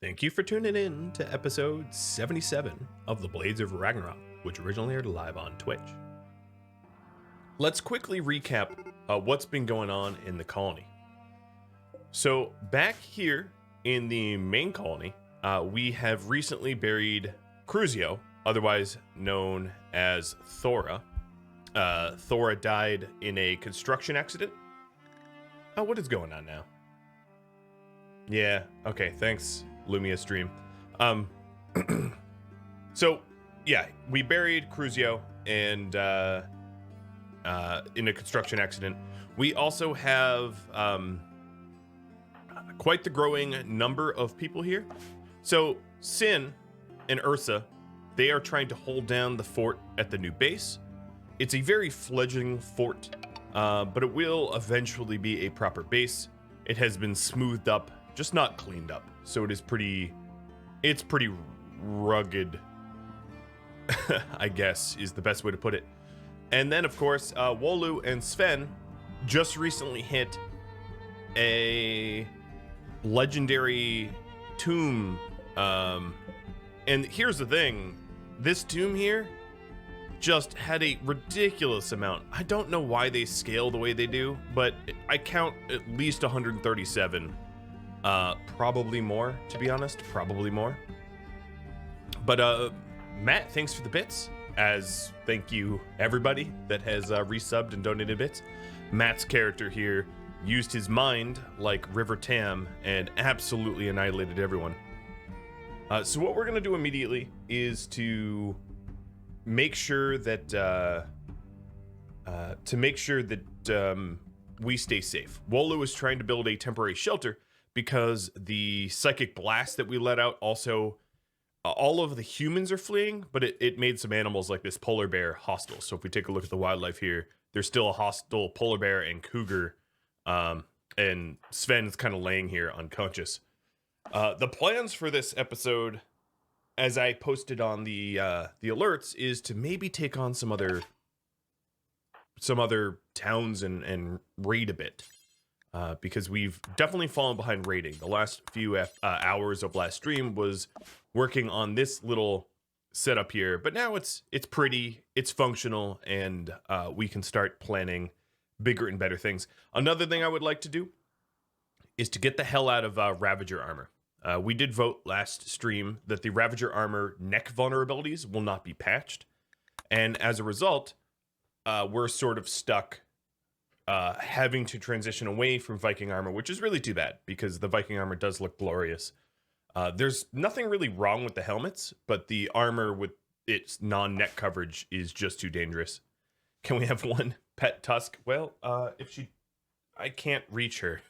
Thank you for tuning in to episode 77 of the Blades of Ragnarok, which originally aired live on Twitch. Let's quickly recap what's been going on in the colony. So back here in the main colony, we have recently buried Crucio, otherwise known as Thora. Thora died in a construction accident. Oh, what is going on now? Yeah, okay, thanks, Lumia stream. So yeah, we buried Crucio and in a construction accident. We also have quite the growing number of people here. So Sin and Ursa, they are trying to hold down the fort at the new base. It's a very fledgling fort, but it will eventually be a proper base. It has been smoothed up, just not cleaned up. So it's pretty rugged, I guess is the best way to put it. And then of course, Wolu and Sven just recently hit a legendary tomb. And here's the thing, this tomb here just had a ridiculous amount. I don't know why they scale the way they do, but I count at least 137. Probably more, to be honest, probably more. But Matt, thanks for the bits, as thank you everybody that has resubbed and donated bits. Matt's character here used his mind like River Tam and absolutely annihilated everyone. So what we're gonna do immediately is to make sure that we stay safe. Wolu is trying to build a temporary shelter because the psychic blast that we let out also, all of the humans are fleeing, but it made some animals like this polar bear hostile. So if we take a look at the wildlife here, there's still a hostile polar bear and cougar, and Sven's kind of laying here unconscious. The plans for this episode, as I posted on the alerts, is to maybe take on some other towns and raid a bit. Because we've definitely fallen behind raiding. The last few hours of last stream was working on this little setup here, but now it's pretty, it's functional, and we can start planning bigger and better things. Another thing I would like to do is to get the hell out of Ravager armor. We did vote last stream that the Ravager armor neck vulnerabilities will not be patched, and as a result, we're sort of stuck having to transition away from Viking armor, which is really too bad because the Viking armor does look glorious. There's nothing really wrong with the helmets, but the armor with its non-neck coverage is just too dangerous. Can we have one pet tusk? Well, I can't reach her.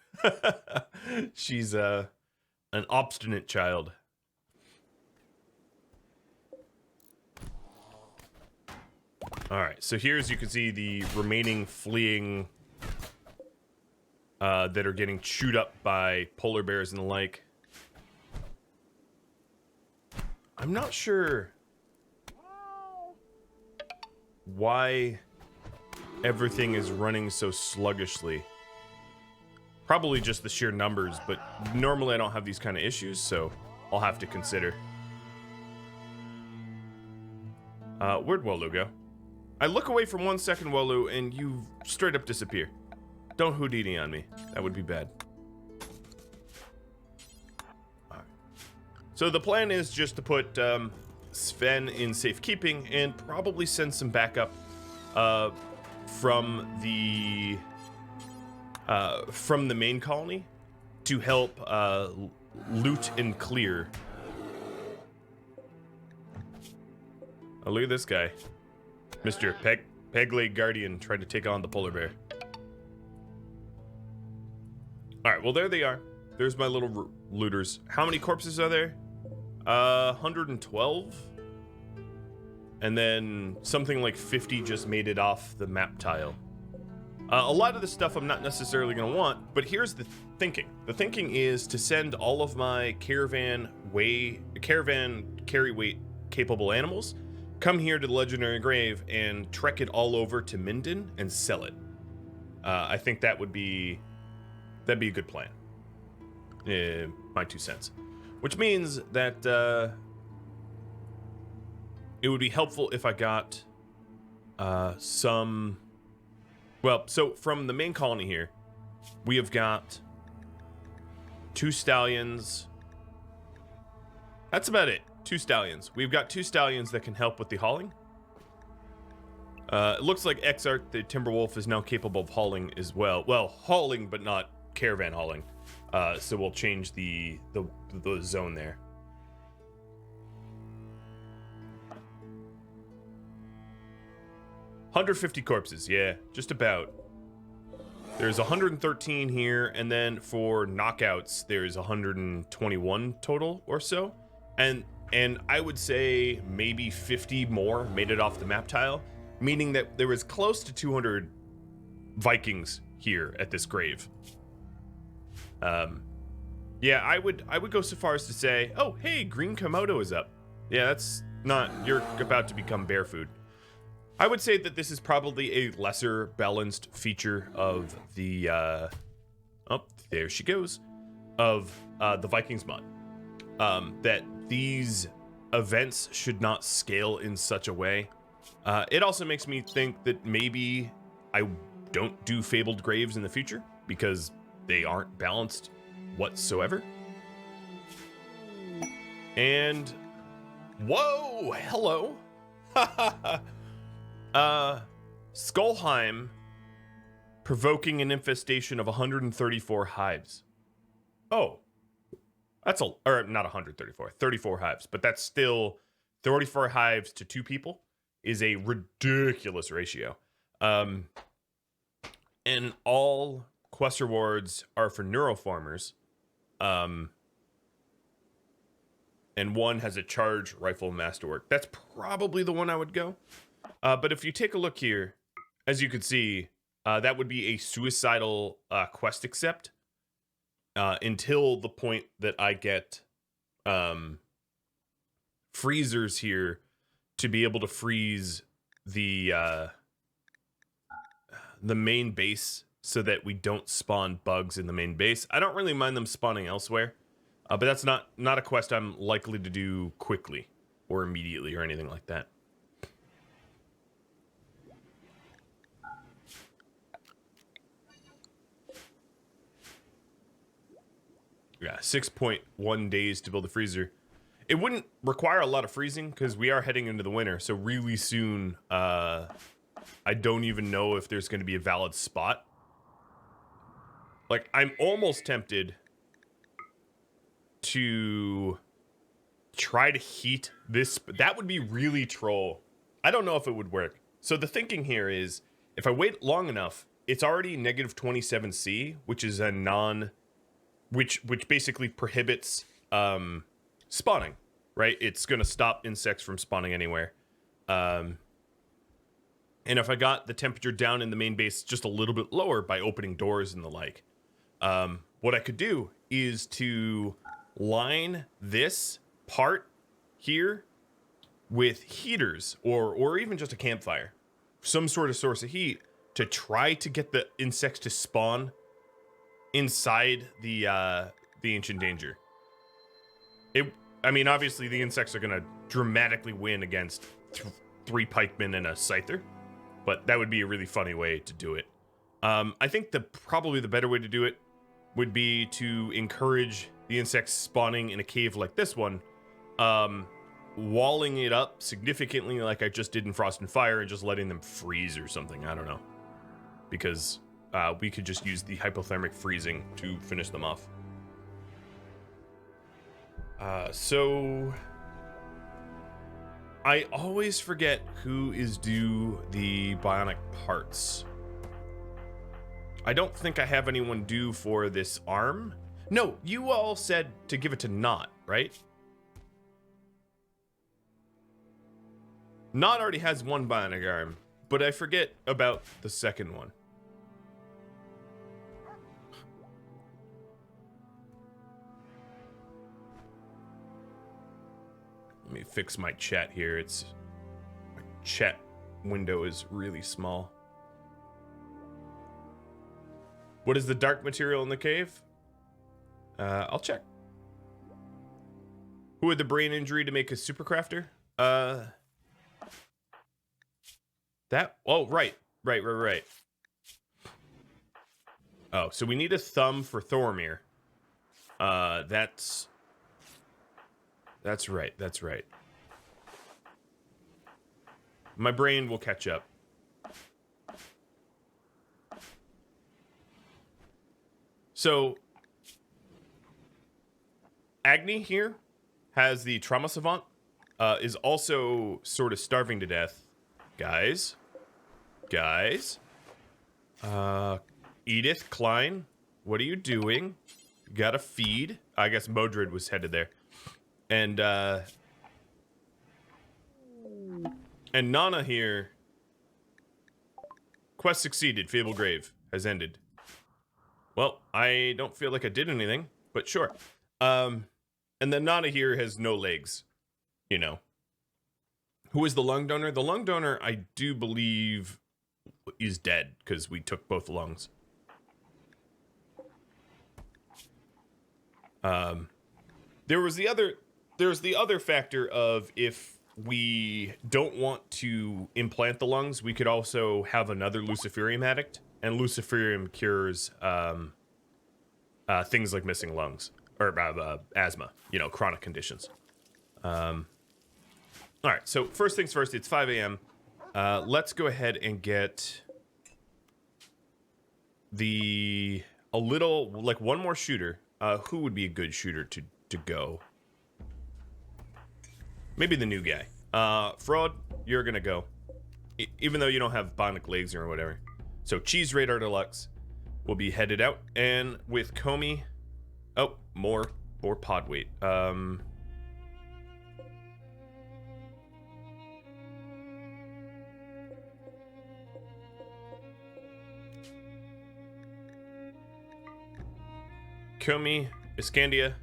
She's an obstinate child. All right, so here, as you can see, the remaining fleeing that are getting chewed up by polar bears and the like. I'm not sure why everything is running so sluggishly. Probably just the sheer numbers, but normally I don't have these kind of issues, so I'll have to consider. Where'd Wolu go? I look away for 1 second, Wolu, and you straight up disappear. Don't Houdini on me. That would be bad. Alright. So the plan is just to put Sven in safekeeping and probably send some backup from the main colony to help loot and clear. Oh, look at this guy. Mr. Peg-Leg Guardian trying to take on the polar bear. Alright, well there they are. There's my little looters. How many corpses are there? 112? And then something like 50 just made it off the map tile. A lot of the stuff I'm not necessarily going to want, but here's the thinking. The thinking is to send all of my caravan carry weight capable animals, come here to the legendary grave and trek it all over to Minden and sell it. I think that'd be a good plan. My 2 cents. which means that it would be helpful if I got some... Well, so from the main colony here, we have got 2 stallions. That's about it. 2 stallions. We've got 2 stallions that can help with the hauling. It looks like Exarch, the Timberwolf, is now capable of hauling as well. Well, hauling, but not caravan hauling. So we'll change the zone there. $150 corpses, yeah, just about. There's 113 here, and then for knockouts, there's 121 total or so. And I would say maybe 50 more made it off the map tile, meaning that there was close to 200 Vikings here at this grave. Yeah, I would go so far as to say, oh, hey, green Komodo is up. Yeah, that's not, you're about to become bear food. I would say that this is probably a lesser balanced feature of the, oh, there she goes, of the Vikings mod. That these events should not scale in such a way. It also makes me think that maybe I don't do Fabled Graves in the future because they aren't balanced whatsoever. And, whoa, hello. Skullheim provoking an infestation of 134 hives. Oh, that's a, or not 134, 34 hives, but that's still 34 hives to 2 people is a ridiculous ratio. And all quest rewards are for neuroformers. And one has a charge rifle masterwork. That's probably the one I would go. But if you take a look here, as you can see, that would be a suicidal quest accept until the point that I get freezers here to be able to freeze the main base so that we don't spawn bugs in the main base. I don't really mind them spawning elsewhere, but that's not a quest I'm likely to do quickly or immediately or anything like that. Yeah, 6.1 days to build a freezer. It wouldn't require a lot of freezing because we are heading into the winter. So really soon, I don't even know if there's going to be a valid spot. Like, I'm almost tempted to try to heat this. That would be really troll. I don't know if it would work. So the thinking here is if I wait long enough, it's already negative 27C, which is a which basically prohibits spawning, right? It's going to stop insects from spawning anywhere. And if I got the temperature down in the main base just a little bit lower by opening doors and the like, what I could do is to line this part here with heaters or even just a campfire, some sort of source of heat to try to get the insects to spawn inside the Ancient Danger. I mean, obviously the insects are gonna dramatically win against 3 pikemen and a scyther, but that would be a really funny way to do it. I think probably the better way to do it would be to encourage the insects spawning in a cave like this one, walling it up significantly like I just did in Frost and Fire and just letting them freeze or something. I don't know, because we could just use the hypothermic freezing to finish them off. So I always forget who is due the bionic parts. I don't think I have anyone due for this arm. No, you all said to give it to Knut, right? Knut already has 1 bionic arm, but I forget about the second one. Let me fix my chat here. My chat window is really small. What is the dark material in the cave? I'll check. Who had the brain injury to make a supercrafter? That, oh, right. Oh, so we need a thumb for Thoromir. That's right. My brain will catch up. So, Agni here has the trauma savant, is also sort of starving to death. Guys. Edith, Klein, what are you doing? You gotta feed. I guess Modred was headed there. And Nana here. Quest succeeded. Fable Grave has ended. Well, I don't feel like I did anything, but sure. And then Nana here has no legs. You know. Who is the lung donor? The lung donor, I do believe, is dead because we took both lungs. There's the other factor of if we don't want to implant the lungs, we could also have another Luciferium addict, and Luciferium cures things like missing lungs or asthma, you know, chronic conditions. All right, so first things first, it's 5 a.m. Let's go ahead and get one more shooter. Who would be a good shooter to go? Maybe the new guy. Fraud, you're gonna go. Even though you don't have bionic legs or whatever. So Cheese Radar Deluxe will be headed out. And with Comey... Oh, more pod weight. Comey, Iscandia,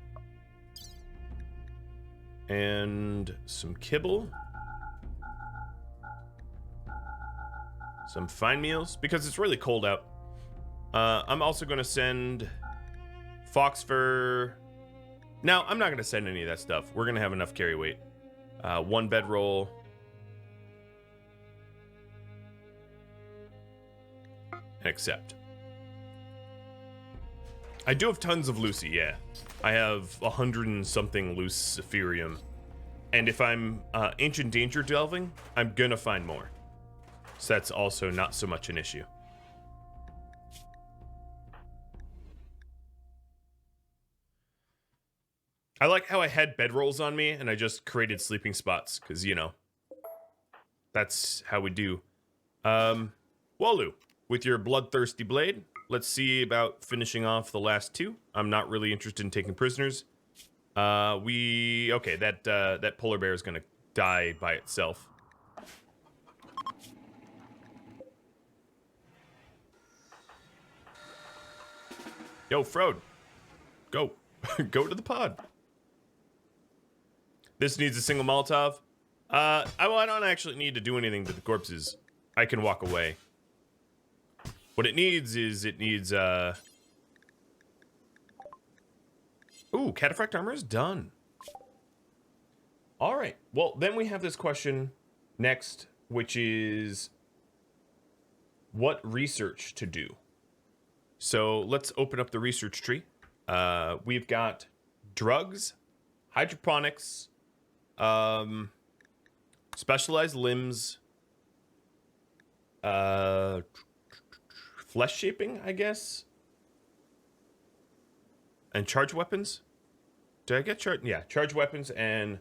and some kibble, some fine meals, because it's really cold out. I'm also going to send fox fur. Now, I'm not going to send any of that stuff. We're going to have enough carry weight. One bedroll. And accept. I do have tons of Lucy, yeah. I have 100 and something Luciferium. And if I'm Ancient Danger delving, I'm gonna find more. So that's also not so much an issue. I like how I had bedrolls on me and I just created sleeping spots, because, you know, that's how we do. Walu, with your bloodthirsty blade, let's see about finishing off the last two. I'm not really interested in taking prisoners. Okay, that polar bear is gonna die by itself. Yo, Frode, go. Go to the pod. This needs a single Molotov. I don't actually need to do anything to the corpses. I can walk away. What it needs is, Ooh, cataphract armor is done. All right. Well, then we have this question next, which is what research to do. So let's open up the research tree. We've got drugs, hydroponics, specialized limbs, flesh shaping, I guess, and charge weapons. Did I get charge? Yeah, charge weapons. And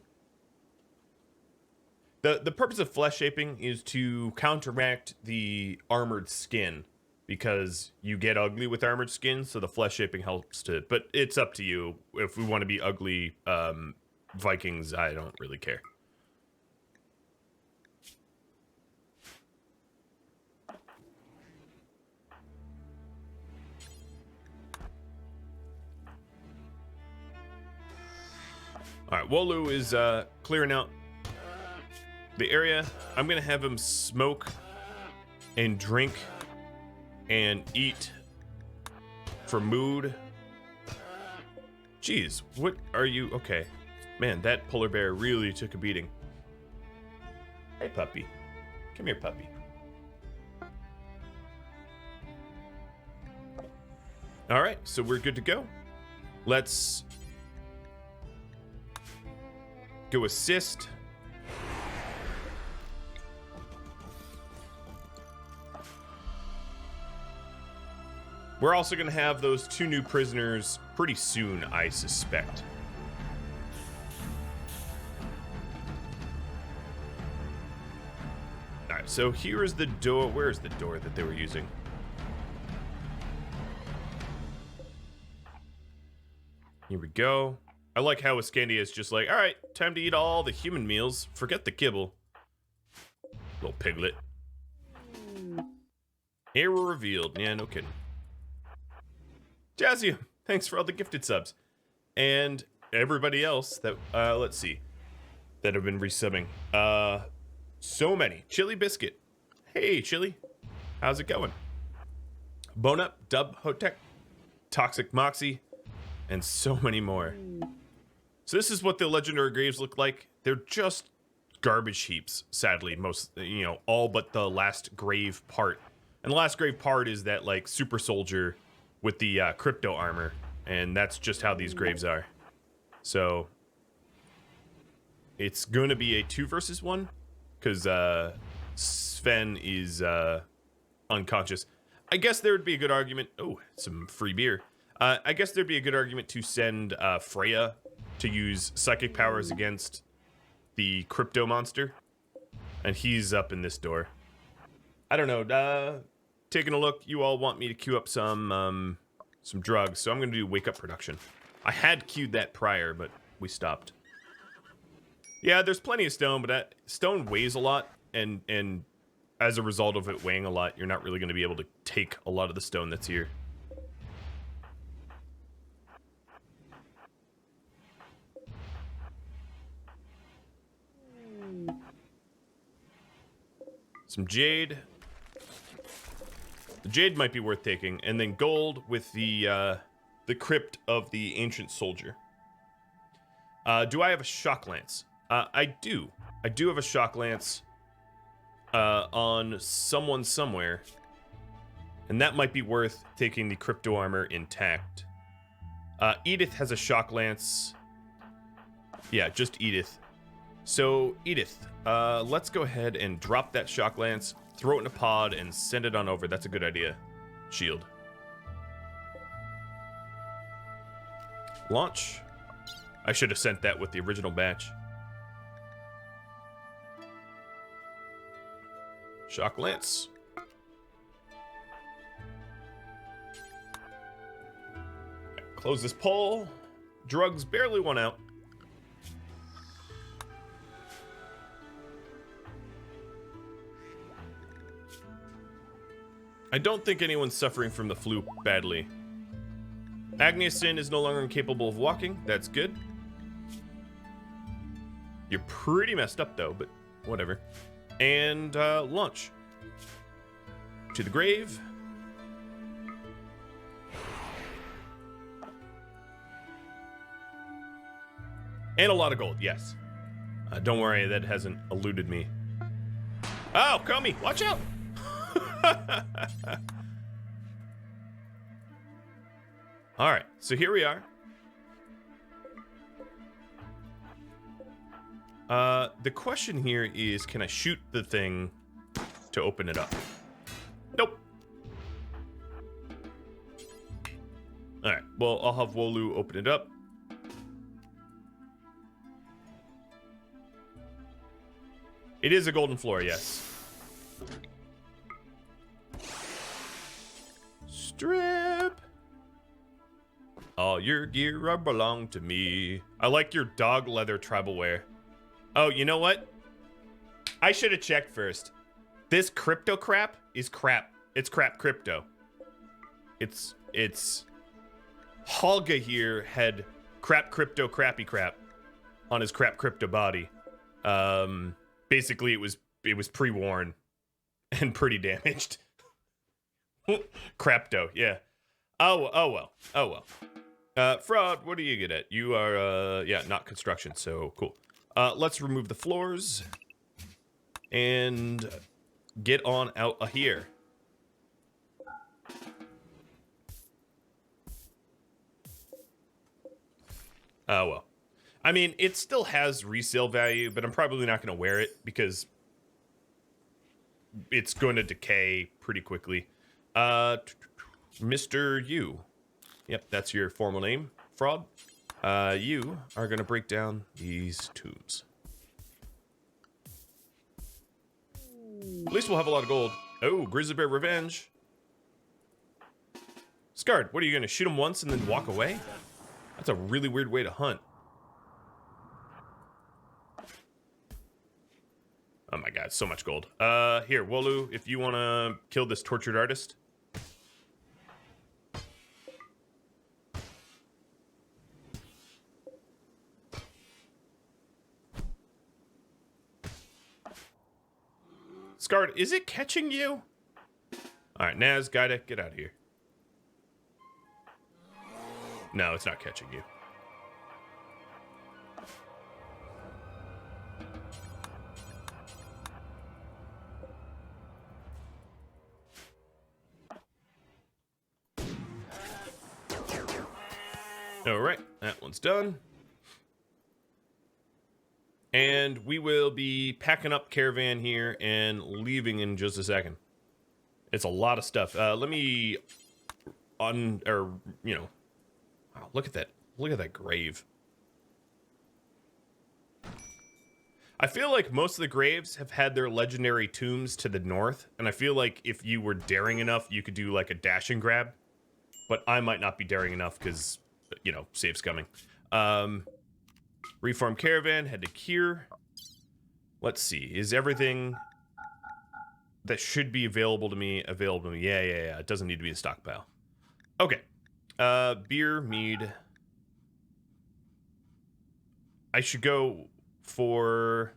the purpose of flesh shaping is to counteract the armored skin, because you get ugly with armored skin, so the flesh shaping helps to, but it's up to you. If we want to be ugly Vikings, I don't really care. All right, Wolu is clearing out the area. I'm gonna have him smoke and drink and eat for mood. Jeez, what are you? Okay. Man, that polar bear really took a beating. Hey, puppy. Come here, puppy. All right, so we're good to go. Let's go assist. We're also going to have those 2 new prisoners pretty soon, I suspect. All right, so here is the door. Where is the door that they were using? Here we go. I like how Iscandia is just like, all right, time to eat all the human meals. Forget the kibble. Little piglet. Error revealed. Yeah, no kidding. Jazzy, thanks for all the gifted subs. And everybody else that, let's see, that have been resubbing. So many. Chili Biscuit. Hey, Chili. How's it going? Bone Up, Dub Hotep, Toxic Moxie, and so many more. So this is what the legendary graves look like. They're just garbage heaps, sadly. Most, you know, all but the last grave part. And the last grave part is that, like, super soldier with the crypto armor, and that's just how these graves are. So it's going to be a 2 versus 1 because Sven is unconscious. I guess there would be a good argument. Oh, some free beer. I guess there'd be a good argument to send Freya to use psychic powers against the crypto monster, and he's up in this door. I don't know. Taking a look, you all want me to queue up some drugs, so I'm gonna do wake up production. I had queued that prior, but we stopped. Yeah, there's plenty of stone, but that stone weighs a lot, and as a result of it weighing a lot, you're not really gonna be able to take a lot of the stone that's here. Some jade. The jade might be worth taking, and then gold with the crypt of the ancient soldier. Do I have a shock lance? I do. I do have a shock lance on someone somewhere, and that might be worth taking the crypto armor intact. Edith has a shock lance. Yeah, just Edith. So Edith, let's go ahead and drop that shock lance. Throw it in a pod and send it on over. That's a good idea. Shield. Launch. I should have sent that with the original batch. Shock lance. Close this pole. Drugs barely won out. I don't think anyone's suffering from the flu badly. Agniasin is no longer incapable of walking. That's good. You're pretty messed up, though, but whatever. And launch. To the grave. And a lot of gold, yes. Don't worry, that hasn't eluded me. Oh, Comey, watch out! All right, so here we are. The question here is, can I shoot the thing to open it up? Nope. All right, well, I'll have Wolu open it up. It is a golden floor, yes. Strip. All your gear belong to me. I like your dog leather tribal wear. Oh, you know what? I should have checked first. This crypto crap is crap. It's crap crypto. It's Holga here had crap crypto crappy crap on his crap crypto body. Basically it was pre-worn and pretty damaged. Crapto, yeah. Oh well. Fraud, what do you get at? You are, yeah, not construction, so cool. Let's remove the floors and get on out of here. Well. I mean, it still has resale value, but I'm probably not going to wear it because it's going to decay pretty quickly. Mr. U. Yep, that's your formal name, Fraud. You are going to break down these tombs. At least we'll have a lot of gold. Oh, Grizzly Bear Revenge. Scarred, what are you going to shoot him once and then walk away? That's a really weird way to hunt. Oh my god, so much gold. Here, Wolu, if you want to kill this tortured artist. Scarred, is it catching you? Alright, Naz, Gaida, get out of here. No, it's not catching you. Alright, that one's done. And we will be packing up Caravan here and leaving in just a second. It's a lot of stuff. Let me wow, look at that. Look at that grave. I feel like most of the graves have had their legendary tombs to the north, and I feel like if you were daring enough, you could do like a dash and grab. But I might not be daring enough because, you know, save's coming. Reform Caravan, head to Kier. Let's see, is everything that should be available to me available to me? Yeah. It doesn't need to be a stockpile. Okay. Beer, mead. I should go for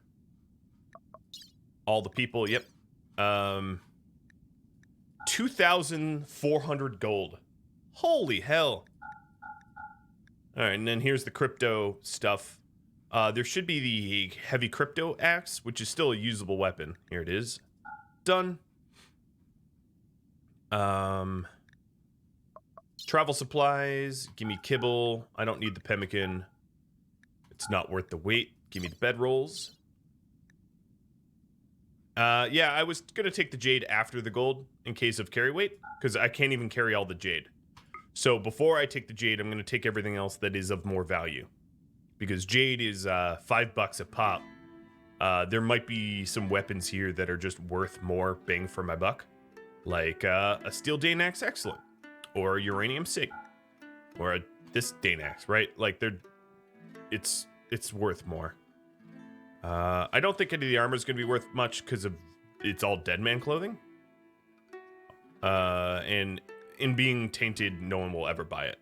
all the people. Yep. 2,400 gold. Holy hell. All right, and then here's the crypto stuff. There should be the heavy crypto axe, which is still a usable weapon. Here it is. Done. Travel supplies. Give me kibble. I don't need the pemmican. It's not worth the weight. Give me the bedrolls. Yeah, I was going to take the jade after the gold in case of carry weight, because I can't even carry all the jade. So before I take the jade, I'm going to take everything else that is of more value. Because jade is $5 a pop. There might be some weapons here that are just worth more bang for my buck. Like a steel Danax Excellent. Or a uranium Sig. Or this Danax, right? Like it's worth more. I don't think any of the armor is going to be worth much because of it's all dead man clothing. And in being tainted, no one will ever buy it.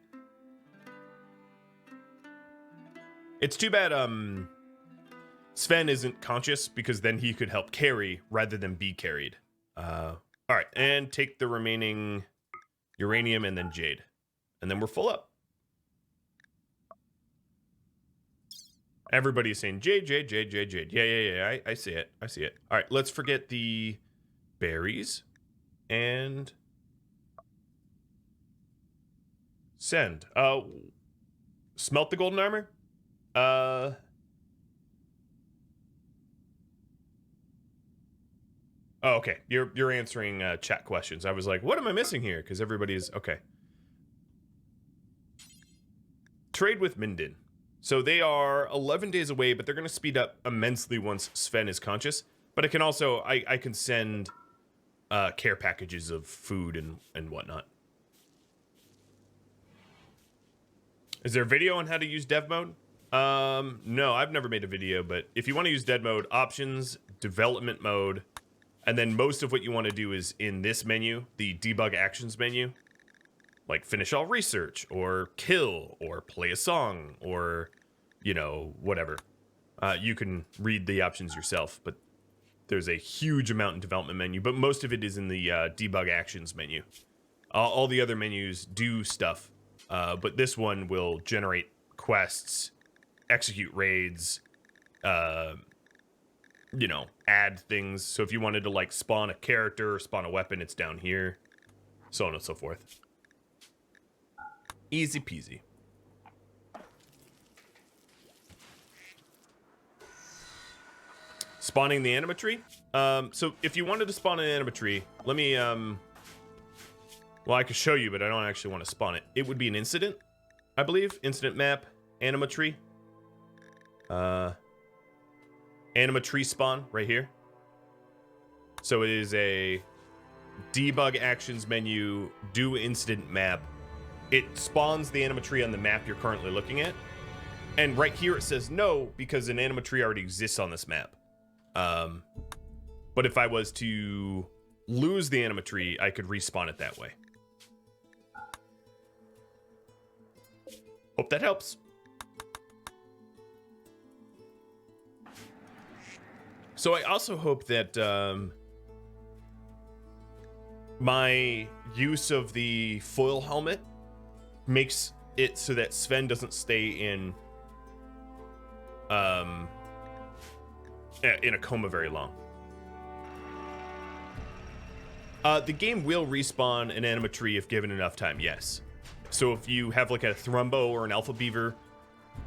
It's too bad Sven isn't conscious, because then he could help carry rather than be carried. All right, and take the remaining uranium and then jade. And then we're full up. Everybody's saying jade, jade, jade, jade, jade. Yeah. I see it. I see it. All right, let's forget the berries and send. Smelt the golden armor. Oh, okay. You're answering chat questions. I was like, what am I missing here? Because everybody's okay. Trade with Minden. So they are 11 days away, but they're going to speed up immensely once Sven is conscious. But I can also, I can send care packages of food and whatnot. Is there a video on how to use dev mode? No, I've never made a video, but if you want to use dev mode, options, development mode, and then most of what you want to do is in this menu, the debug actions menu. Like finish all research, or kill, or play a song, or, you know, whatever. You can read the options yourself, but there's a huge amount in development menu, but most of it is in the debug actions menu. All the other menus do stuff but this one will generate quests, execute raids, you know, add things. So if you wanted to like spawn a character or spawn a weapon, it's down here, so on and so forth. Easy peasy. Spawning the animatree. So if you wanted to spawn an animatree, let me, well, I could show you, but I don't actually want to spawn it. It would be an incident, I believe. Incident map, animatree. Animatree spawn right here. So it is a debug actions menu, do incident map. It spawns the animatree on the map you're currently looking at. And right here it says no, because an animatree already exists on this map. But if I was to lose the animatree, I could respawn it that way. Hope that helps. So I also hope that my use of the foil helmet makes it so that Sven doesn't stay in a coma very long. The game will respawn an animatree if given enough time, yes. So if you have like a thrumbo or an alpha beaver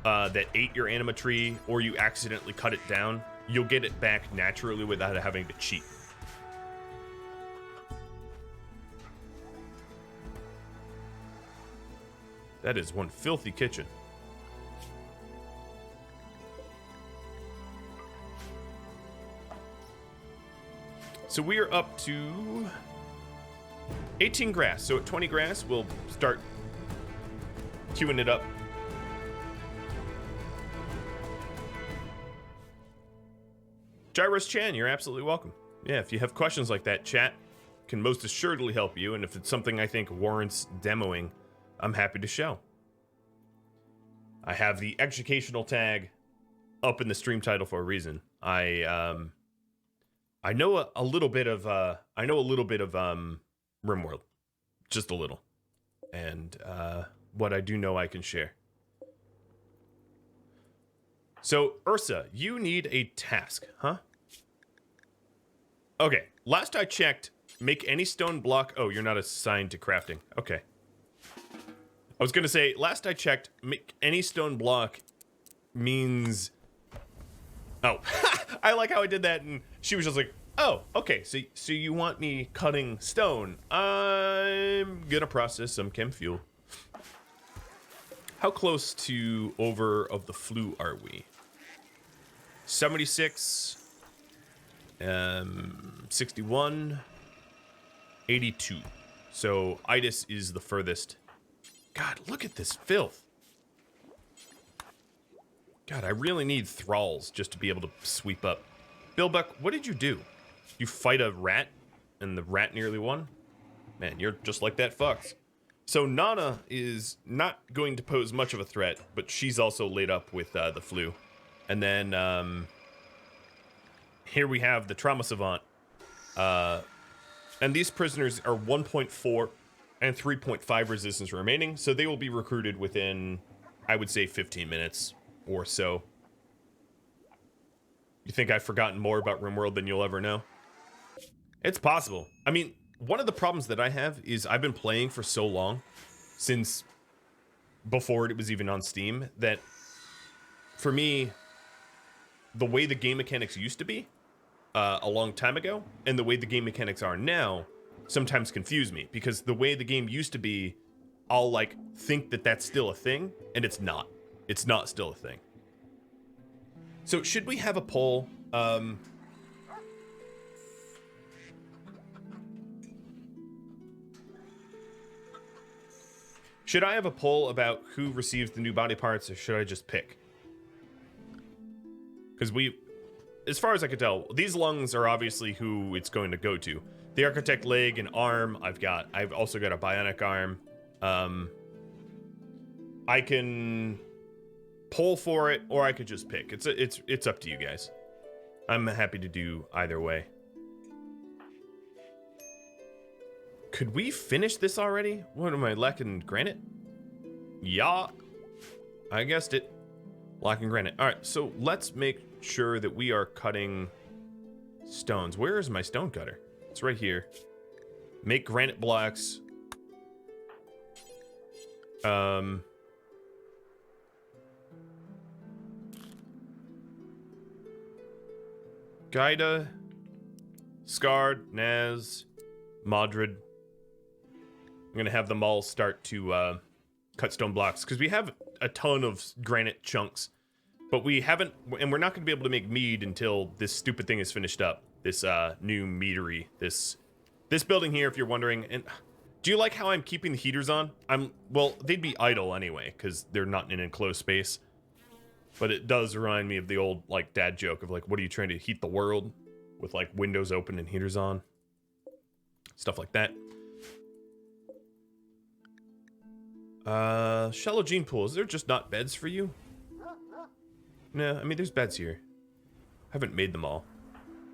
that ate your animatree, or you accidentally cut it down, you'll get it back naturally without having to cheat. That is one filthy kitchen. So we are up to 18 grass. So at 20 grass, we'll start queuing it up. Gyros Chan, you're absolutely welcome. Yeah, if you have questions like that, chat can most assuredly help you. And if it's something I think warrants demoing, I'm happy to show. I have the educational tag up in the stream title for a reason. I know a little bit of RimWorld, just a little, and what I do know I can share. So Ursa, you need a task, huh? Okay, last I checked, make any stone block. Oh, you're not assigned to crafting. Okay. I was gonna say, last I checked, make any stone block means. Oh, I like how I did that, and she was just like, "Oh, okay. So you want me cutting stone? I'm gonna process some chem fuel." How close to over of the flu are we? 76, 61, 82. So Itis is the furthest. God, look at this filth. God, I really need thralls just to be able to sweep up. Billbuck, what did you do? You fight a rat and the rat nearly won? Man, you're just like that fox. So Nana is not going to pose much of a threat, but she's also laid up with the flu. And then here we have the trauma savant. And these prisoners are 1.4 and 3.5 resistance remaining, so they will be recruited within, I would say, 15 minutes or so. You think I've forgotten more about RimWorld than you'll ever know? It's possible. I mean, one of the problems that I have is I've been playing for so long, since before it was even on Steam, that for me, the way the game mechanics used to be a long time ago, and the way the game mechanics are now, sometimes confuse me, because the way the game used to be, I'll like think that that's still a thing, and it's not. It's not still a thing. So should we have a poll? Should I have a poll about who receives the new body parts, or should I just pick? Because as far as I can tell, these lungs are obviously who it's going to go to. The architect leg and arm, I've also got a bionic arm. I can poll for it, or I could just pick. It's up to you guys. I'm happy to do either way. Could we finish this already? What am I lacking? Granite? Yeah, I guessed it. Black and granite. All right, so let's make sure that we are cutting stones. Where is my stone cutter? It's right here. Make granite blocks. Gaida, Scarred, Naz, Madrid. I'm gonna have them all start to cut stone blocks because we have a ton of granite chunks, but we haven't, and we're not gonna be able to make mead until this stupid thing is finished up. This new meadery, this building here, if you're wondering. And do you like how I'm keeping the heaters on? Well, they'd be idle anyway because they're not in an enclosed space. But it does remind me of the old like dad joke of like, what are you trying to heat the world with like windows open and heaters on? Stuff like that. Shallow gene pool. Is there just not beds for you? No, I mean there's beds here. Haven't made them all.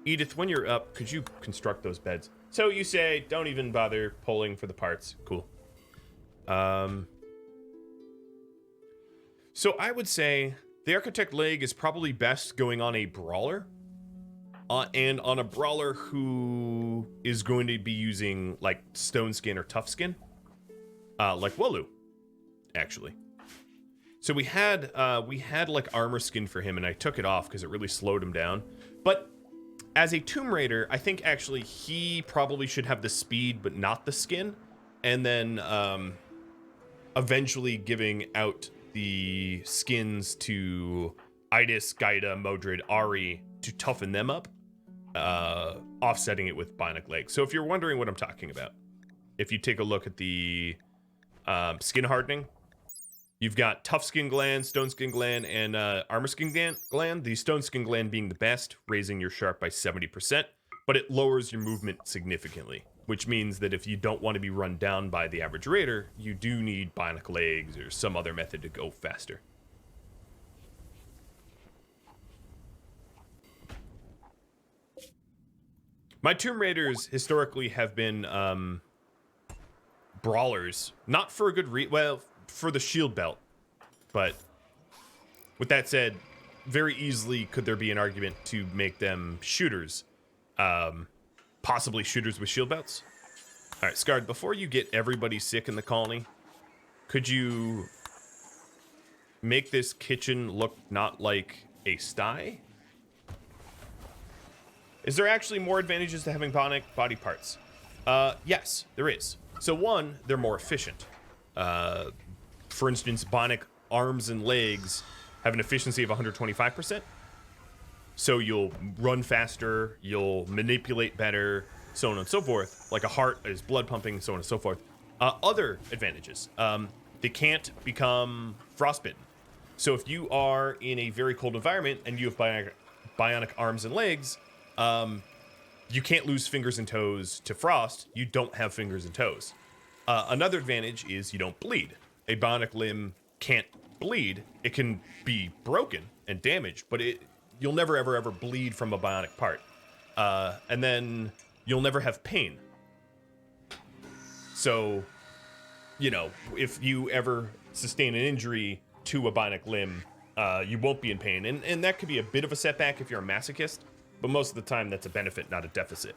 Edith, when you're up, could you construct those beds? So you say, don't even bother pulling for the parts. Cool. So I would say the architect leg is probably best going on a brawler. And on a brawler who is going to be using like stone skin or tough skin. Like Wolu, actually. So we had like armor skin for him and I took it off because it really slowed him down. But as a Tomb Raider, I think actually he probably should have the speed but not the skin. And then eventually giving out the skins to Idis, Gaida, Modred, Ari to toughen them up, offsetting it with bionic legs. So if you're wondering what I'm talking about, if you take a look at the skin hardening, you've got tough skin gland, stone skin gland, and armor skin gland. The stone skin gland being the best, raising your sharp by 70%, but it lowers your movement significantly, which means that if you don't want to be run down by the average raider, you do need bionic legs or some other method to go faster. My Tomb Raiders historically have been brawlers, not for a good well, for the shield belt, but with that said, very easily could there be an argument to make them shooters, possibly shooters with shield belts. All right, Scarred, before you get everybody sick in the colony, could you make this kitchen look not like a sty? Is there actually more advantages to having bionic body parts? Yes, there is. So one, they're more efficient. For instance, bionic arms and legs have an efficiency of 125%. So you'll run faster, you'll manipulate better, so on and so forth. Like a heart is blood pumping, so on and so forth. Other advantages. They can't become frostbitten. So if you are in a very cold environment and you have bionic arms and legs, you can't lose fingers and toes to frost. You don't have fingers and toes. Another advantage is you don't bleed. A bionic limb can't bleed. It can be broken and damaged, but you'll never ever bleed from a bionic part. And then you'll never have pain. So, you know, if you ever sustain an injury to a bionic limb, you won't be in pain. And that could be a bit of a setback if you're a masochist, but most of the time that's a benefit, not a deficit.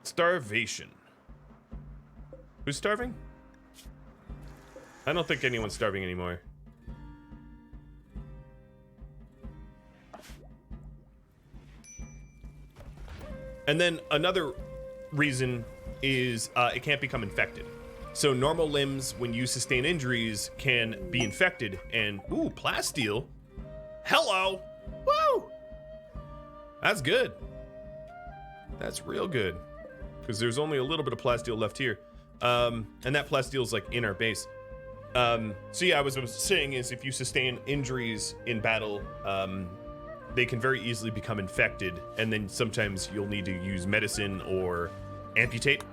Starvation. Who's starving? I don't think anyone's starving anymore. And then another reason is it can't become infected. So normal limbs, when you sustain injuries, can be infected. And ooh, plasteel. Hello. Woo. That's good. That's real good. Because there's only a little bit of plasteel left here. And that plasteel is like in our base. So yeah, what I was saying is if you sustain injuries in battle, they can very easily become infected, and then sometimes you'll need to use medicine or amputate.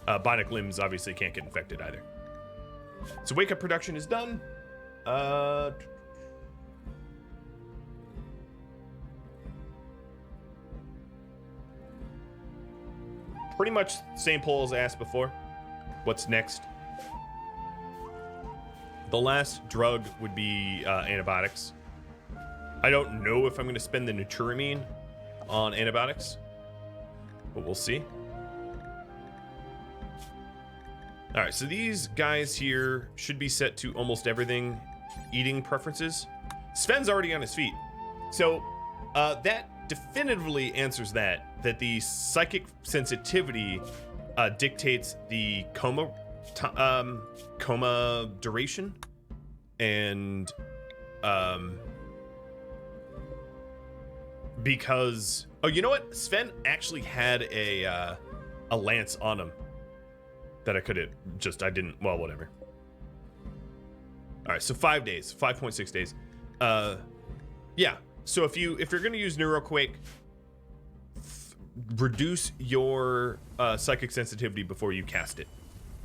Bionic limbs obviously can't get infected either. So wake up production is done. Pretty much same poll as I asked before. what's next. The last drug would be antibiotics. I don't know if I'm going to spend the Naturamine on antibiotics, but we'll see. All right, so these guys here should be set to almost everything. Eating preferences. Sven's already on his feet. So that definitively answers that the psychic sensitivity dictates the coma duration, and because you know what, Sven actually had a lance on him that I could have I didn't, well, whatever. All right, so 5 days, 5.6 days. Yeah, so if you're gonna use Neuroquake, reduce your psychic sensitivity before you cast it.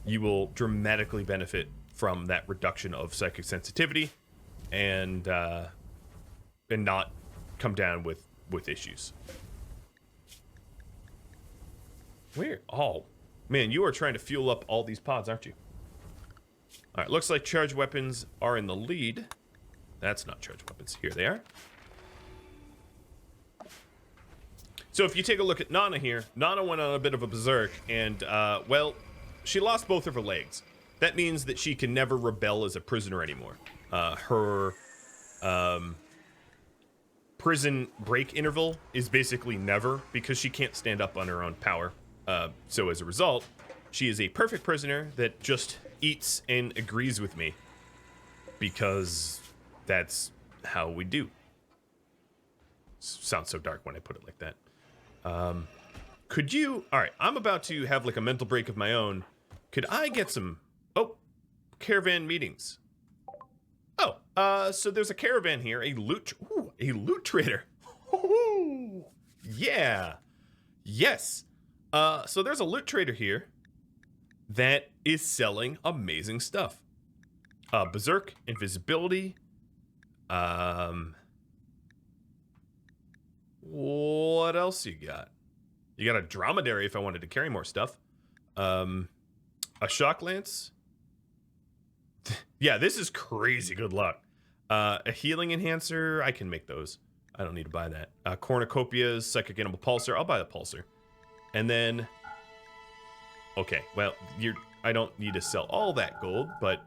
You will dramatically benefit from that reduction of psychic sensitivity, and not come down with issues. Where? Oh, man, you are trying to fuel up all these pods, aren't you? All right, looks like charged weapons are in the lead. That's not charged weapons. Here they are. So if you take a look at Nana here, Nana went on a bit of a berserk, and, well, she lost both of her legs. That means that she can never rebel as a prisoner anymore. Her prison break interval is basically never, because she can't stand up on her own power. So as a result, she is a perfect prisoner that just eats and agrees with me, because that's how we do. Sounds so dark when I put it like that. Could you... All right, I'm about to have like a mental break of my own. Could I get some... Oh, caravan meetings. Oh, so there's a caravan here. A loot trader. Ooh, yeah. Yes. So there's a loot trader here that is selling amazing stuff. Berserk, invisibility. What else you got? You got a dromedary if I wanted to carry more stuff. A shock lance. Yeah, this is crazy good luck. A healing enhancer. I can make those. I don't need to buy that. Cornucopias, psychic animal pulsar. I'll buy the pulsar. And then... Okay, well, I don't need to sell all that gold, but...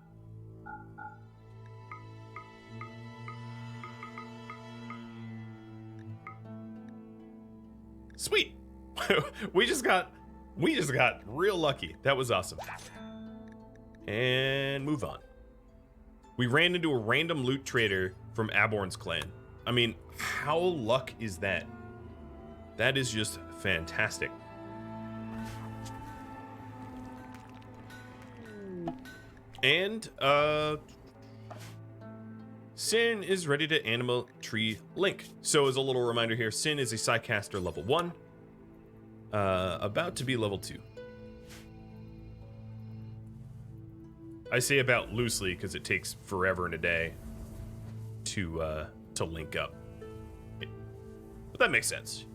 Sweet! we just got real lucky. That was awesome. And move on. We ran into a random loot trader from Aborn's clan. I mean, how luck is that? That is just fantastic. And, Sin is ready to Animal Tree Link. So as a little reminder here, Sin is a Psycaster level 1. About to be level 2. I say about loosely because it takes forever and a day to link up. But that makes sense.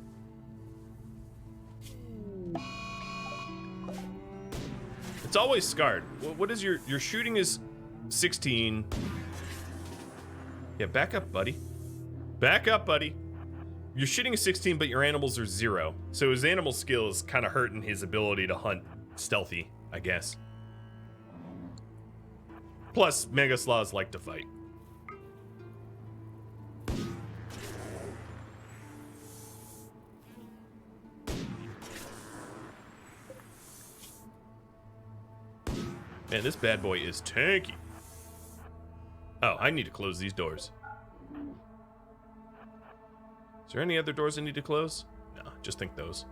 It's always scarred. What is your shooting is 16. Yeah, back up, buddy. Back up, buddy. Your shooting is 16, but your animals are 0. So his animal skill is kind of hurting his ability to hunt stealthy, I guess. Plus, Mega Sloths like to fight. Man, this bad boy is tanky. Oh, I need to close these doors. Is there any other doors I need to close? No, just think those.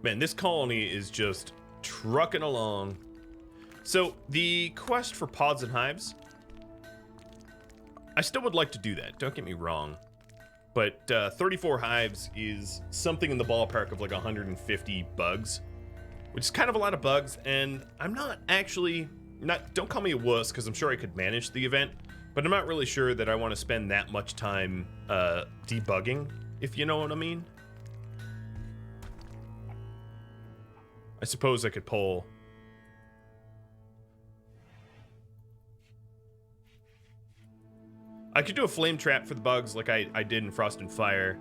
Man, this colony is just trucking along. So, the quest for pods and hives, I still would like to do that, don't get me wrong. But 34 hives is something in the ballpark of like 150 bugs, which is kind of a lot of bugs, and I'm not actually don't call me a wuss, because I'm sure I could manage the event, but I'm not really sure that I want to spend that much time debugging, if you know what I mean. I suppose I could pull... I could do a flame trap for the bugs like I did in Frost and Fire.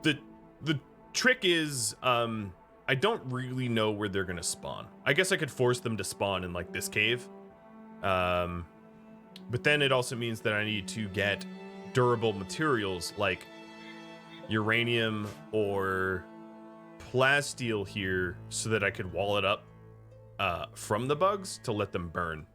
The trick is, I don't really know where they're gonna spawn. I guess I could force them to spawn in like this cave. But then it also means that I need to get durable materials like uranium or plasteel here so that I could wall it up from the bugs to let them burn.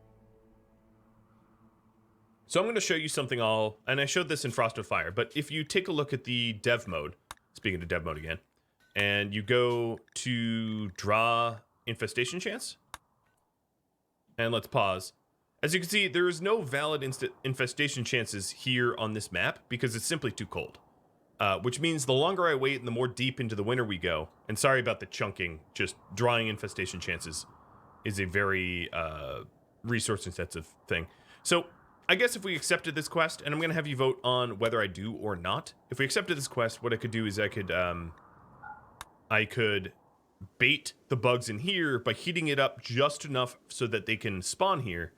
So I'm going to show you something and I showed this in Frost and Fire, but if you take a look at the dev mode, speaking of dev mode again, and you go to draw infestation chance, and let's pause. As you can see, there is no valid infestation chances here on this map because it's simply too cold. Which means the longer I wait and the more deep into the winter we go, and sorry about the chunking, just drawing infestation chances is a very resource intensive thing. So I guess if we accepted this quest, and I'm going to have you vote on whether I do or not. If we accepted this quest, what I could do is I could bait the bugs in here by heating it up just enough so that they can spawn here.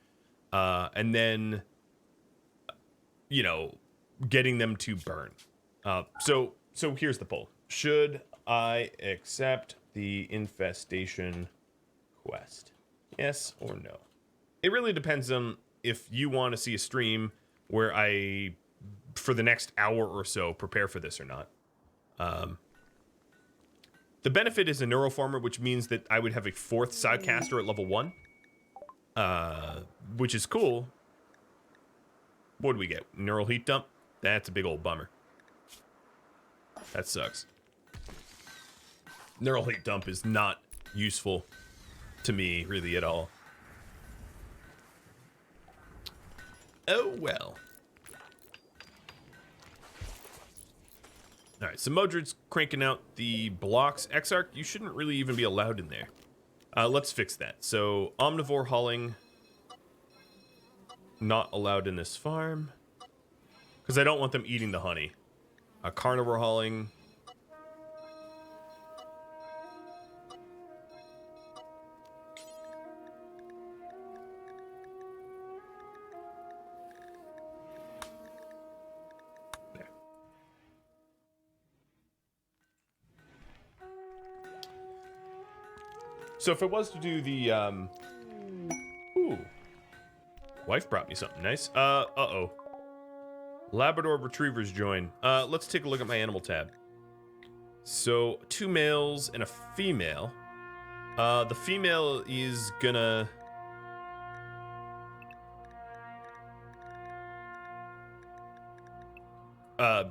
And then, you know, getting them to burn. So here's the poll. Should I accept the infestation quest? Yes or no? It really depends on if you want to see a stream where I, for the next hour or so, prepare for this or not. The benefit is a neuroformer, which means that I would have a 4th sidecaster at level 1. Which is cool. What do we get? Neural heat dump? That's a big old bummer. That sucks. Neural heat dump is not useful to me, really, at all. Oh, well. Alright, so Modred's cranking out the blocks. Exarch, you shouldn't really even be allowed in there. Let's fix that. So, omnivore hauling. Not allowed in this farm. Because I don't want them eating the honey. Carnivore hauling. There. So if it was to do the, ooh. Wife brought me something nice. Uh-oh. Labrador retrievers join. Let's take a look at my animal tab. So, 2 males and a female. The female is gonna...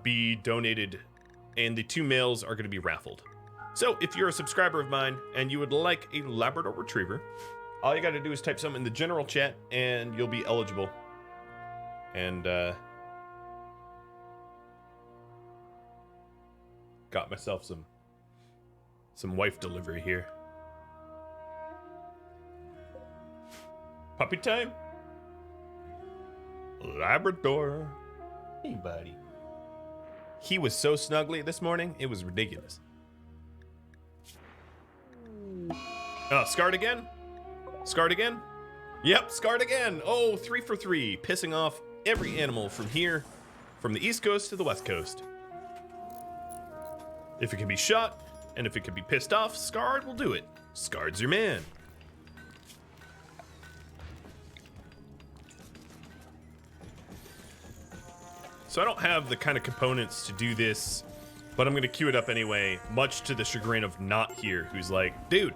be donated, and the 2 males are gonna be raffled. So, if you're a subscriber of mine, and you would like a Labrador retriever, all you gotta do is type something in the general chat, and you'll be eligible. And, got myself some wife delivery here. Puppy time. Labrador. Hey, buddy. He was so snuggly this morning, it was ridiculous. Scarred again? Scarred again? Yep, scarred again. Oh, 3 for 3. Pissing off every animal from here, from the East Coast to the West Coast. If it can be shot, and if it can be pissed off, Scarred will do it. Scarred's your man. So I don't have the kind of components to do this, but I'm going to queue it up anyway, much to the chagrin of Not here, who's like, dude.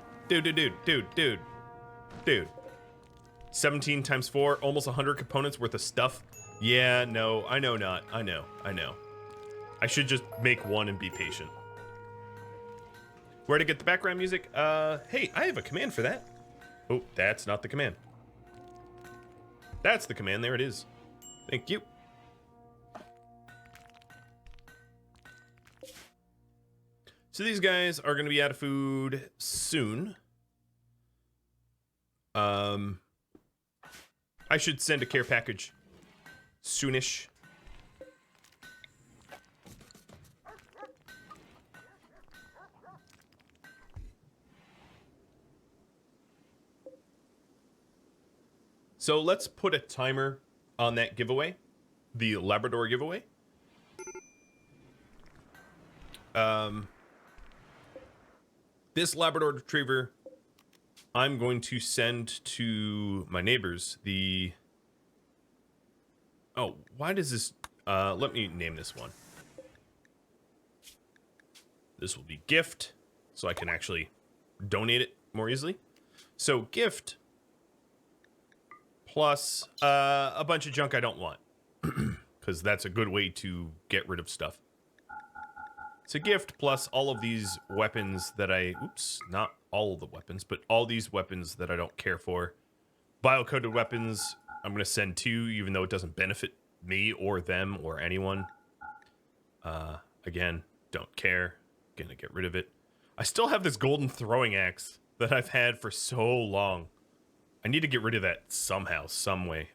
17 times 4, almost 100 components worth of stuff. Yeah, no, I know not. I know. I should just make one and be patient. Where to get the background music? Hey, I have a command for that. Oh, that's not the command. That's the command. There it is. Thank you. So these guys are going to be out of food soon. I should send a care package soonish. So let's put a timer on that giveaway, the Labrador giveaway. This Labrador Retriever, I'm going to send to my neighbors the... Oh, why does this... let me name this one. This will be gift, so I can actually donate it more easily. So gift plus a bunch of junk I don't want, because that's a good way to get rid of stuff. It's a gift plus all of these weapons that I... Oops, not all of the weapons, but all these weapons that I don't care for. Bio-coded weapons, I'm going to send 2, even though it doesn't benefit me or them or anyone. Again, don't care. Gonna get rid of it. I still have this golden throwing axe that I've had for so long. I need to get rid of that somehow, some way.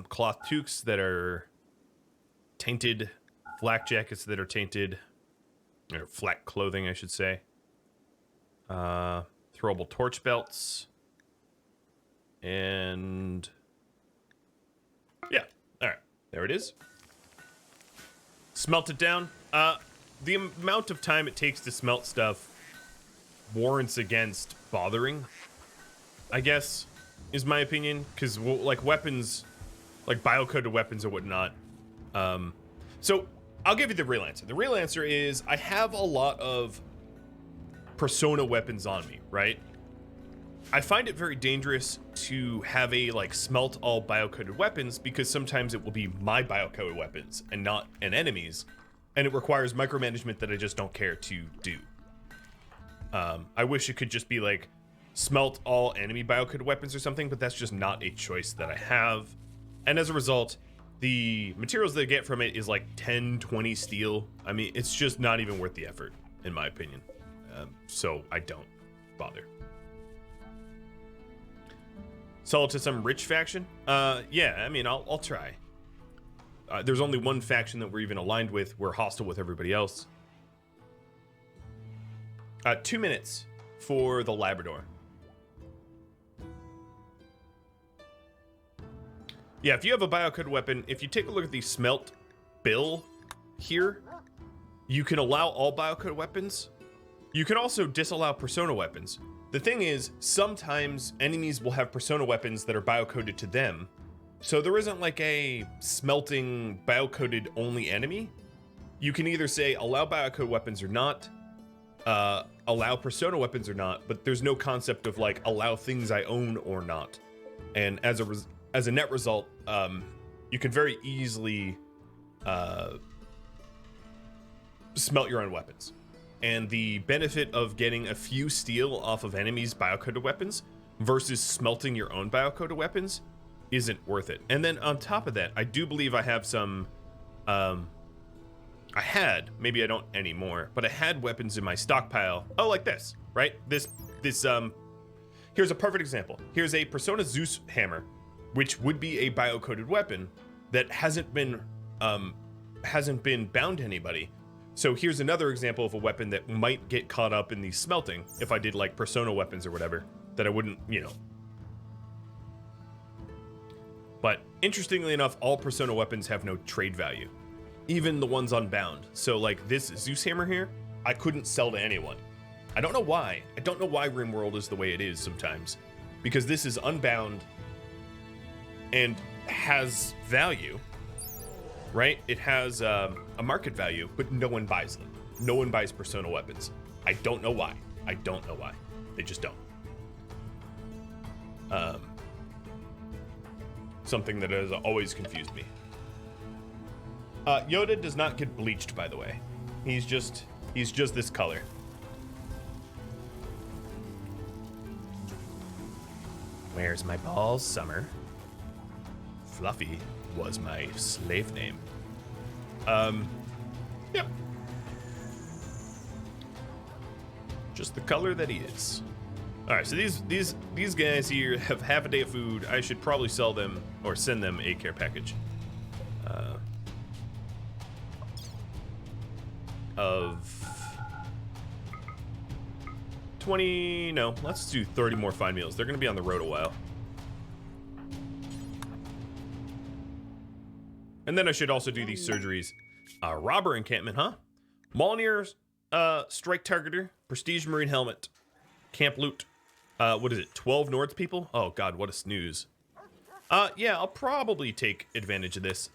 Cloth toques that are tainted. Flak jackets that are tainted. Or flak clothing, I should say. Throwable torch belts. And... yeah, alright. There it is. Smelt it down. The amount of time it takes to smelt stuff warrants against bothering, I guess, is my opinion. Because, like, weapons, like bio-coded weapons or whatnot. So, I'll give you the real answer. The real answer is I have a lot of persona weapons on me, right? I find it very dangerous to have a, like, smelt all bio-coded weapons because sometimes it will be my bio-coded weapons and not an enemy's. And it requires micromanagement that I just don't care to do. I wish it could just be like smelt all enemy bio-coded weapons or something, but that's just not a choice that I have. And as a result, the materials that I get from it is like 10, 20 steel. I mean, it's just not even worth the effort, in my opinion. So I don't bother. Sell it to some rich faction? Yeah, I mean, I'll try. There's only one faction that we're even aligned with. We're hostile with everybody else. 2 minutes for the Labrador. Yeah, if you have a bio-coded weapon, if you take a look at the smelt bill here, you can allow all bio-coded weapons. You can also disallow persona weapons. The thing is, sometimes enemies will have persona weapons that are bio-coded to them. So there isn't like a smelting bio-coded only enemy. You can either say allow bio-coded weapons or not, allow persona weapons or not, but there's no concept of like allow things I own or not. And as a net result, you can very easily smelt your own weapons. And the benefit of getting a few steel off of enemies' bio-coded weapons versus smelting your own bio-coded weapons isn't worth it. And then on top of that, I do believe I have some, I had, maybe I don't anymore, but I had weapons in my stockpile. Oh, like this, right? This, here's a perfect example. Here's a Persona Zeus hammer, which would be a bio-coded weapon that hasn't been bound to anybody. So here's another example of a weapon that might get caught up in the smelting if I did like persona weapons or whatever, that I wouldn't, you know. But interestingly enough, all persona weapons have no trade value, even the ones unbound. So like this Zeus hammer here, I couldn't sell to anyone. I don't know why. I don't know why RimWorld is the way it is sometimes, because this is unbound and has value, right? It has a market value, but no one buys them. No one buys persona weapons. I don't know why. I don't know why. They just don't. Something that has always confused me. Yoda does not get bleached, by the way. He's just this color. Where's my balls, Summer? Fluffy was my slave name. Yep. Just the color that he is. All right, so these guys here have half a day of food. I should probably sell them or send them a care package. Of 20, no, let's do 30 more fine meals. They're gonna be on the road a while. And then I should also do these surgeries. Robber encampment, huh? Mjolnir, strike targeter, prestige marine helmet, camp loot. What is it, 12 Nords people? Oh god, what a snooze. Yeah, I'll probably take advantage of this.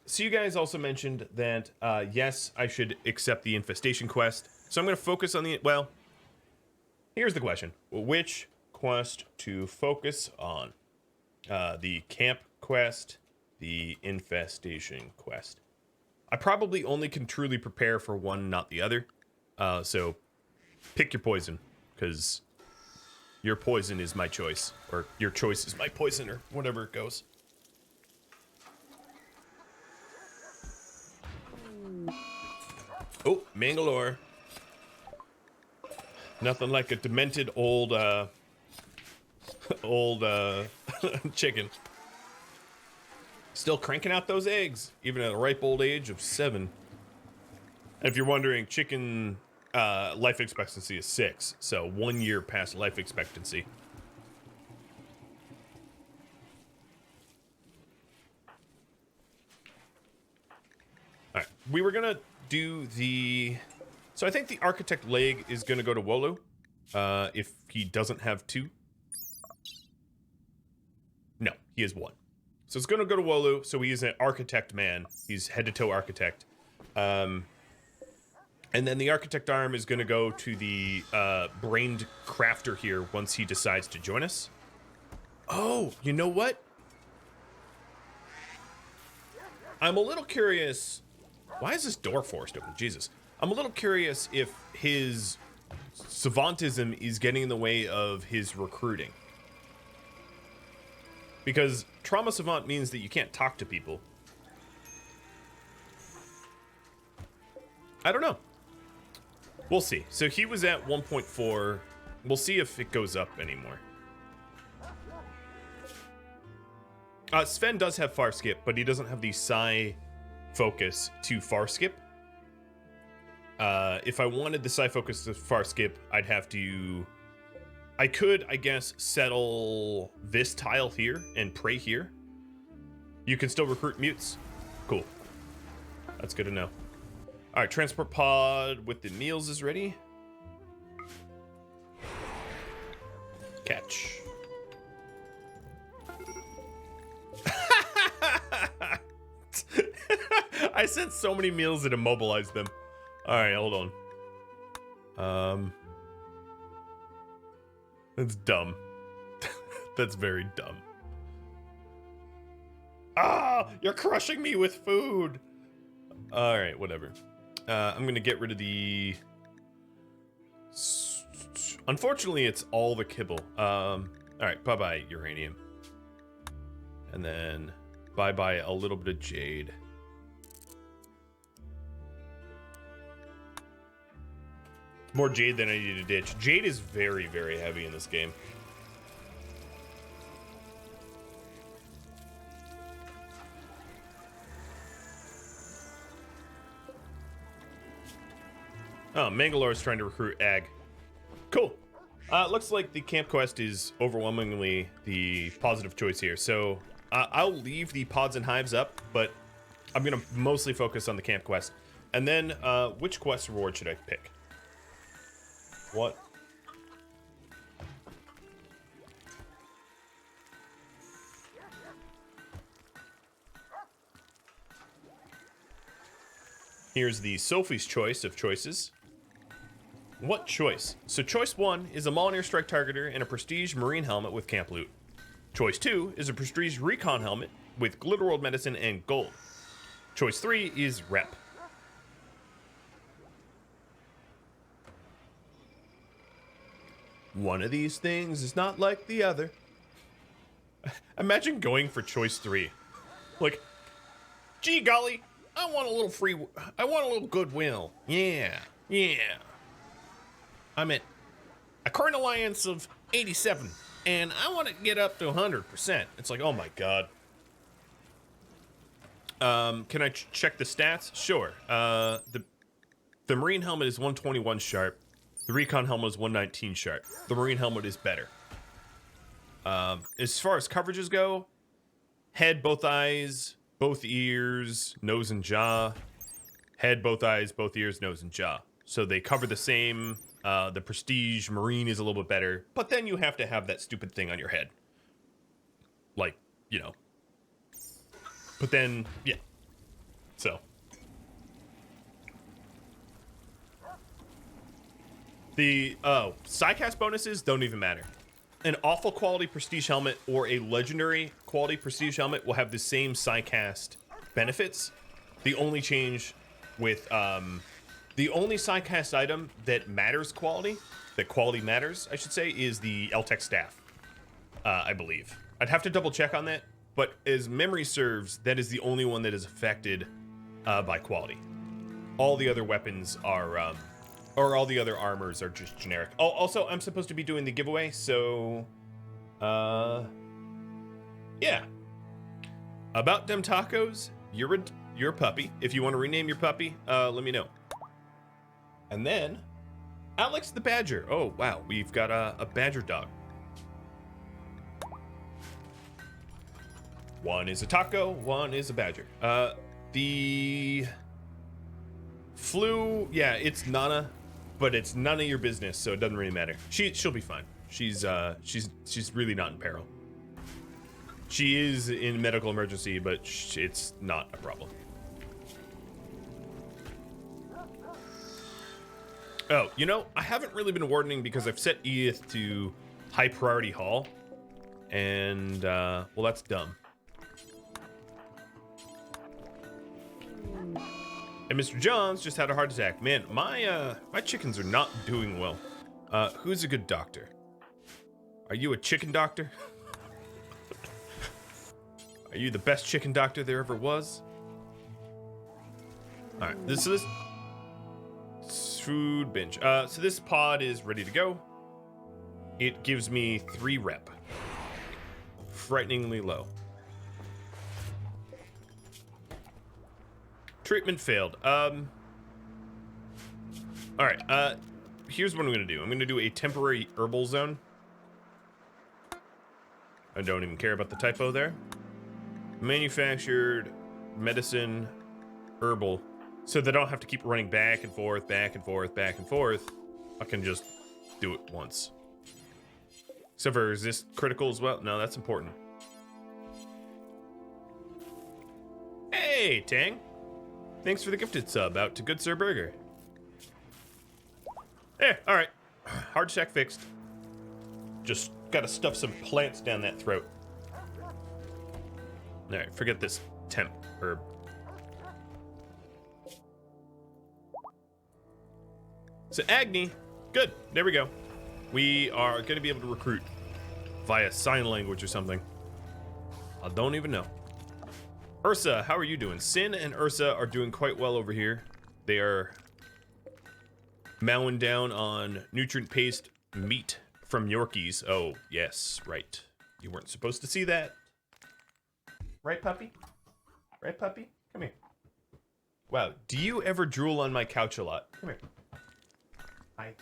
So you guys also mentioned that, yes, I should accept the infestation quest. So I'm going to focus on the, well, here's the question. Which quest to focus on? The camp quest, the infestation quest. I probably only can truly prepare for one, not the other. So pick your poison, because your poison is my choice, or your choice is my poison, or whatever it goes. Oh, Mangalore. Nothing like a demented old chicken. Still cranking out those eggs, even at a ripe old age of 7. And if you're wondering, chicken life expectancy is 6, so 1 year past life expectancy. All right, we were gonna do the, so I think the architect leg is gonna go to Wolo, if he doesn't have 2. No, he has 1. So it's gonna go to Wolo, so he is an architect man. He's head to toe architect. And then the architect arm is gonna go to the brained crafter here once he decides to join us. Oh, you know what? I'm a little curious. Why is this door forced open? Jesus. I'm a little curious if his savantism is getting in the way of his recruiting. Because trauma savant means that you can't talk to people. I don't know. We'll see. So he was at 1.4. We'll see if it goes up anymore. Sven does have far skip, but he doesn't have the psi focus to far skip. If I wanted the psi focus to far skip, I'd have to... I could, I guess, settle this tile here and pray here. You can still recruit mutes. Cool. That's good to know. All right, transport pod with the meals is ready. Catch. I sent so many meals that immobilized them. All right, hold on. That's dumb. That's very dumb. Ah, you're crushing me with food. All right, whatever. I'm gonna get rid of the... Unfortunately, it's all the kibble. All right, bye-bye, uranium. And then bye-bye a little bit of jade. More jade than I need to ditch. Jade is very, very heavy in this game. Oh, Mangalore is trying to recruit Ag. Cool. Looks like the camp quest is overwhelmingly the positive choice here. So I'll leave the pods and hives up, but I'm going to mostly focus on the camp quest. And then which quest reward should I pick? What? Here's the Sophie's choice of choices. What choice? So choice 1 is a Mjolnir strike targeter and a prestige marine helmet with camp loot. Choice 2 is a prestige recon helmet with glitter world medicine and gold. Choice 3 is rep. One of these things is not like the other. Imagine going for choice 3. Like, gee golly, I want a little goodwill. Yeah. I'm at a current alliance of 87, and I want to get up to 100%. It's like, oh my god. Can I check the stats? Sure. The marine helmet is 121 sharp. The recon helmet is 119 sharp. The marine helmet is better. As far as coverages go, head, both eyes, both ears, nose and jaw. Head, both eyes, both ears, nose and jaw. So they cover the same. The prestige marine is a little bit better, but then you have to have that stupid thing on your head. Like, you know. But then, yeah. So. The Psycast bonuses don't even matter. An awful quality prestige helmet or a legendary quality prestige helmet will have the same Psycast benefits. The only change with the only Psycast item that matters quality, that quality matters, I should say, is the LTEC staff, I believe. I'd have to double check on that, but as memory serves, that is the only one that is affected by quality. All the other weapons are, or all the other armors are just generic. Oh, also, I'm supposed to be doing the giveaway, so, yeah. About them tacos, you're a puppy. If you want to rename your puppy, let me know. And then, Alex the Badger. Oh, wow, we've got a badger dog. One is a taco, one is a badger. The flu, yeah, it's Nana, but it's none of your business, so it doesn't really matter. She'll be fine. She's really not in peril. She is in medical emergency, but it's not a problem. Oh, you know, I haven't really been wardening because I've set Edith to high priority haul, and well, that's dumb. And Mr. Johns just had a heart attack. Man, my chickens are not doing well. Who's a good doctor? Are you a chicken doctor? Are you the best chicken doctor there ever was? All right, this is food binge. So this pod is ready to go. It gives me 3 rep. Frighteningly low. Treatment failed. All right. Here's what I'm gonna do. I'm gonna do a temporary herbal zone. I don't even care about the typo there. Manufactured medicine herbal, so they don't have to keep running back and forth, back and forth, back and forth. I can just do it once. Except for, is this critical as well? No, that's important. Hey, Tang. Thanks for the gifted sub out to Good Sir Burger. Eh, all right. Heart attack fixed. Just gotta stuff some plants down that throat. All right, forget this temp herb. So Agni, good, there we go. We are gonna be able to recruit via sign language or something. I don't even know. Ursa, how are you doing? Sin and Ursa are doing quite well over here. They are mowing down on nutrient-paced meat from Yorkies. Oh, yes, right. You weren't supposed to see that. Right, puppy? Right, puppy? Come here. Wow, do you ever drool on my couch a lot? Come here. Hi.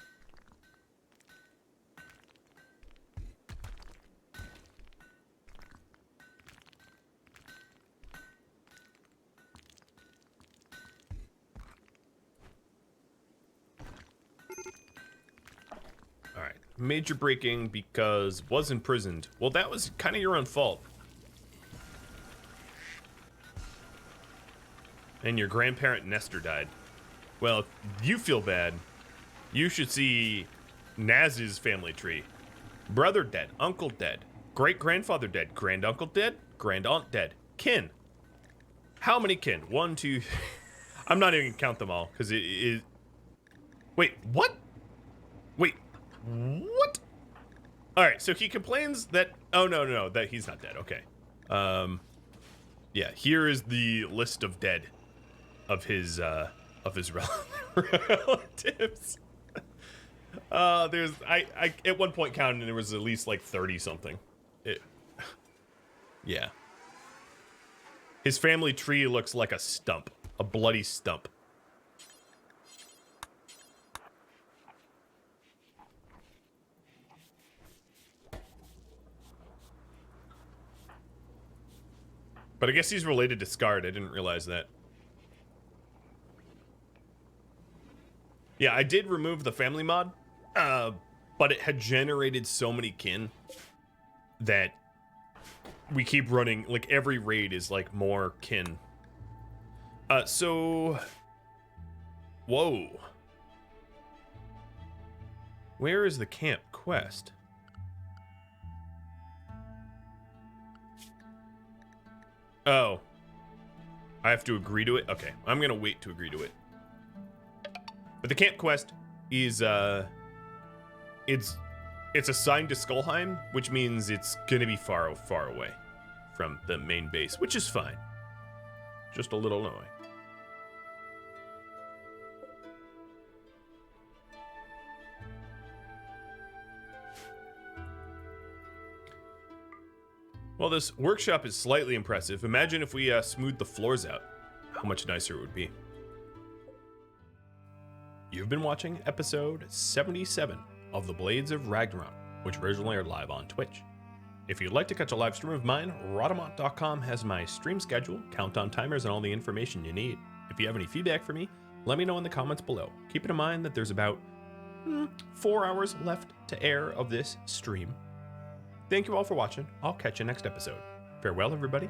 All right, major breaking because was imprisoned. Well, that was kind of your own fault. And your grandparent Nestor died. Well, if you feel bad, you should see Naz's family tree. Brother dead, uncle dead, great-grandfather dead, granduncle dead, grandaunt dead. Kin. How many kin? 1, 2... I'm not even gonna count them all, because it is... Wait, what? Wait, what? Alright, so he complains that... Oh, no, that he's not dead, okay. Yeah, here is the list of dead of his relatives. There's I at one point counted and there was at least like 30 something. Yeah. His family tree looks like a stump, a bloody stump. But I guess he's related to Scarred. I didn't realize that. Yeah, I did remove the family mod, but it had generated so many kin that we keep running. Like, every raid is, like, more kin. So... Whoa. Where is the camp quest? Oh. I have to agree to it? Okay, I'm gonna wait to agree to it. But the camp quest is, it's assigned to Skullheim, which means it's gonna be far away from the main base, which is fine. Just a little annoying. Well, this workshop is slightly impressive. Imagine if we smoothed the floors out. How much nicer it would be. You've been watching episode 77 of The Blades of Ragnarok, which originally aired live on Twitch. If you'd like to catch a live stream of mine, Rhadamant.com has my stream schedule, countdown timers, and all the information you need. If you have any feedback for me, let me know in the comments below. Keep in mind that there's about 4 hours left to air of this stream. Thank you all for watching. I'll catch you next episode. Farewell, everybody.